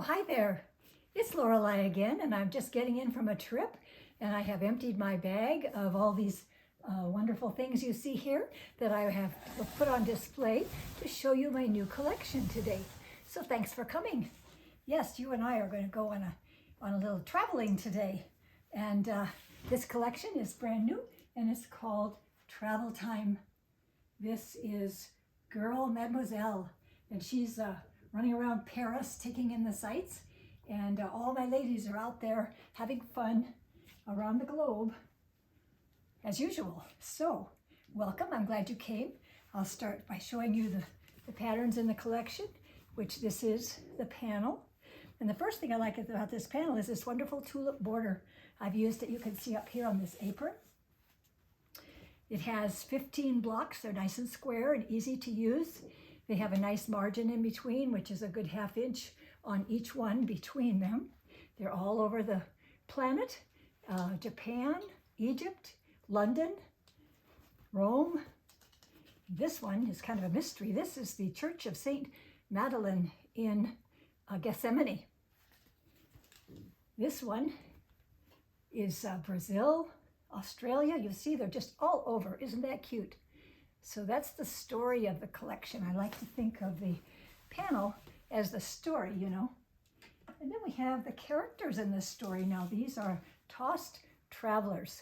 Oh, hi there. It's Loralie again, and I'm just getting in from a trip, and I have emptied my bag of all these wonderful things you see here that I have put on display to show you my new collection today. So thanks for coming. Yes, you and I are going to go on a little traveling today, and this collection is brand new, and it's called Travel Time. This is Girl Mademoiselle, and she's running around Paris, taking in the sights, and all my ladies are out there having fun around the globe, as usual. So, welcome, I'm glad you came. I'll start by showing you the patterns in the collection, which this is the panel. And the first thing I like about this panel is this wonderful tulip border. I've used it, you can see up here on this apron. It has 15 blocks, they're nice and square and easy to use. They have a nice margin in between, which is a good ½ inch on each one between them. They're all over the planet, Japan, Egypt, London, Rome. This one is kind of a mystery. This is the Church of St. Madeleine in Gethsemane. This one is Brazil, Australia. You see they're just all over. Isn't that cute? So that's the story of the collection. I like to think of the panel as the story, you know. And then we have the characters in this story. Now these are tossed travelers.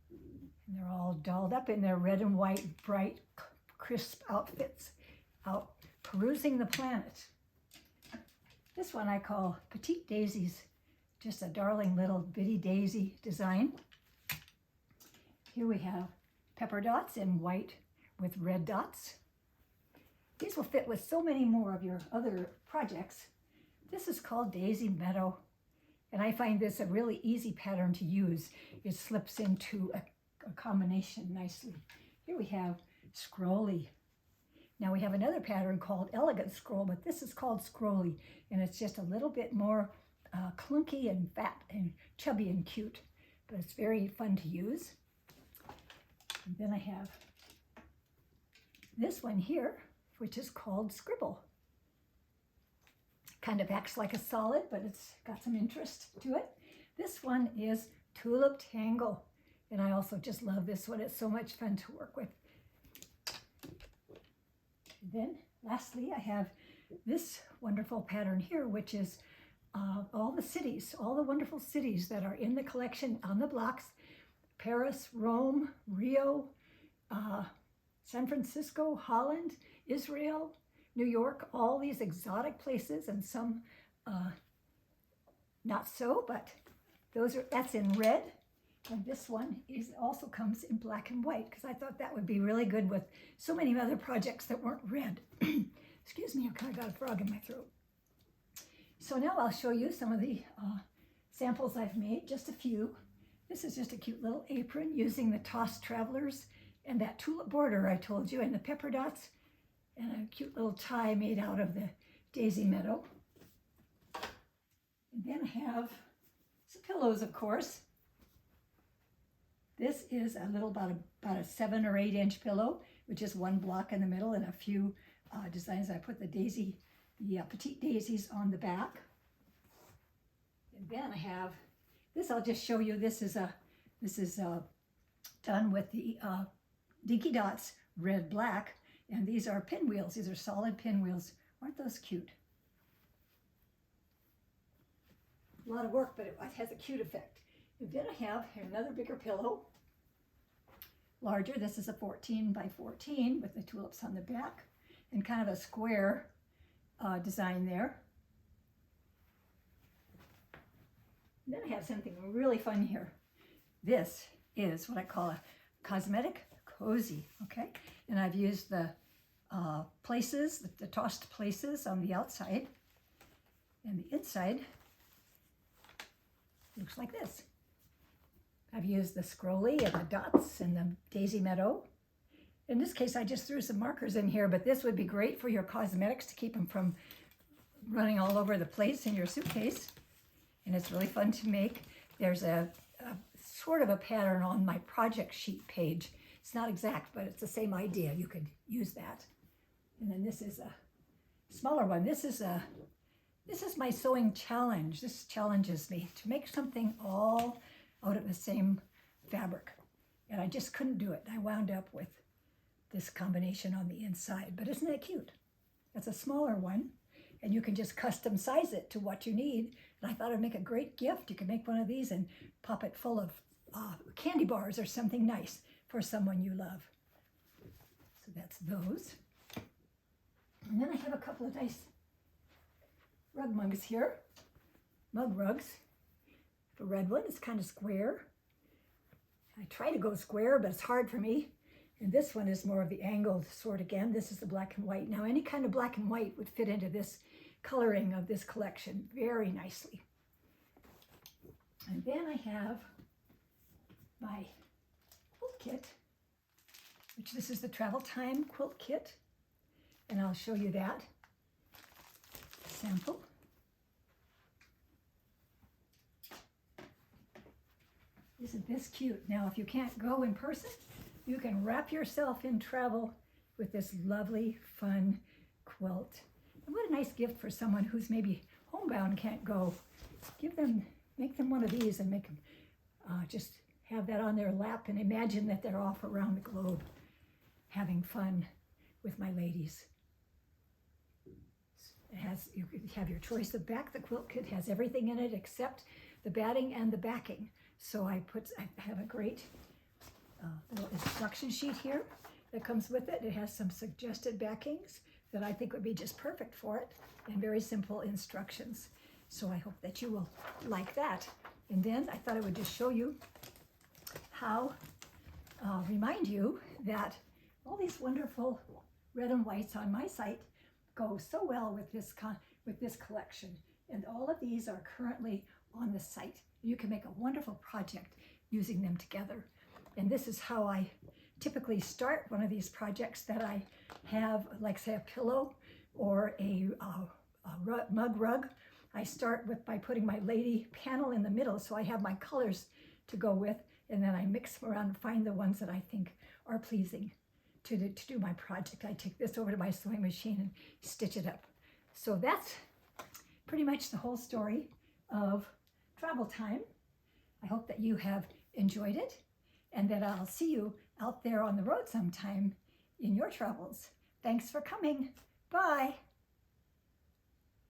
And they're all dolled up in their red and white, bright, crisp outfits, out perusing the planet. This one I call Petite Daisies, just a darling little bitty daisy design. Here we have pepper dots in white with red dots. These will fit with so many more of your other projects. This is called Daisy Meadow, and I find this a really easy pattern to use. It slips into a combination nicely. Here we have Scrolly. Now we have another pattern called Elegant Scroll, but this is called Scrolly, and it's just a little bit more clunky and fat and chubby and cute, but it's very fun to use. And then I have this one here, which is called Scribble. Kind of acts like a solid, but it's got some interest to it. This one is Tulip Tangle, and I also just love this one. It's so much fun to work with. And then lastly, I have this wonderful pattern here, which is all the cities, all the wonderful cities that are in the collection on the blocks. Paris, Rome, Rio, San Francisco, Holland, Israel, New York, all these exotic places, and some not so, but that's in red. And this one also comes in black and white, because I thought that would be really good with so many other projects that weren't red. Excuse me, I've kind of got a frog in my throat. So now I'll show you some of the samples I've made, just a few. This is just a cute little apron using the tossed travelers and that tulip border I told you, and the pepper dots, and a cute little tie made out of the daisy meadow. And then I have some pillows, of course. This is a little, about a 7 or 8 inch pillow, with just one block in the middle and a few designs. I put the petite daisies on the back. And then I have this. I'll just show you. This is done with the Dinky Dots red black, and these are pinwheels. These are solid pinwheels. Aren't those cute? A lot of work, but it has a cute effect. And then I have another bigger pillow, larger. This is a 14 by 14 with the tulips on the back and kind of a square design there. And then I have something really fun here. This is what I call a Cosmetic Cozy, okay? And I've used the places, the tossed places on the outside, and the inside looks like this. I've used the Scrolly and the dots and the daisy meadow. In this case, I just threw some markers in here, but this would be great for your cosmetics to keep them from running all over the place in your suitcase. And it's really fun to make. There's a sort of a pattern on my project sheet page. It's not exact, but it's the same idea. You could use that. And then this is a smaller one. This is This is my sewing challenge. This challenges me to make something all out of the same fabric. And I just couldn't do it. I wound up with this combination on the inside. But isn't that cute? That's a smaller one. And you can just custom size it to what you need. And I thought it'd make a great gift. You can make one of these and pop it full of candy bars or something nice for someone you love. So that's those. And then I have a couple of nice rug mugs here. Mug rugs. The red one is kind of square. I try to go square, but it's hard for me. And this one is more of the angled sort again. This is the black and white. Now, any kind of black and white would fit into this coloring of this collection very nicely. And then I have my quilt kit, which this is the Travel Time Quilt Kit. And I'll show you that sample. Isn't this cute? Now, if you can't go in person, you can wrap yourself in travel with this lovely, fun quilt. And what a nice gift for someone who's maybe homebound, can't go. Make them one of these and make them just have that on their lap and imagine that they're off around the globe having fun with my ladies. You have your choice of back. The quilt kit has everything in it except the batting and the backing. So I have a great little instruction sheet here that comes with it. It has some suggested backings that I think would be just perfect for it, and very simple instructions. So I hope that you will like that. And then I thought I would just show you how, remind you that all these wonderful red and whites on my site go so well with this collection. And all of these are currently on the site. You can make a wonderful project using them together. And this is how I typically start one of these projects that I have, like say a pillow or a mug rug. I start by putting my lady panel in the middle so I have my colors to go with, and then I mix them around and find the ones that I think are pleasing to do my project. I take this over to my sewing machine and stitch it up. So that's pretty much the whole story of Travel Time. I hope that you have enjoyed it and that I'll see you out there on the road sometime in your travels. Thanks for coming. Bye.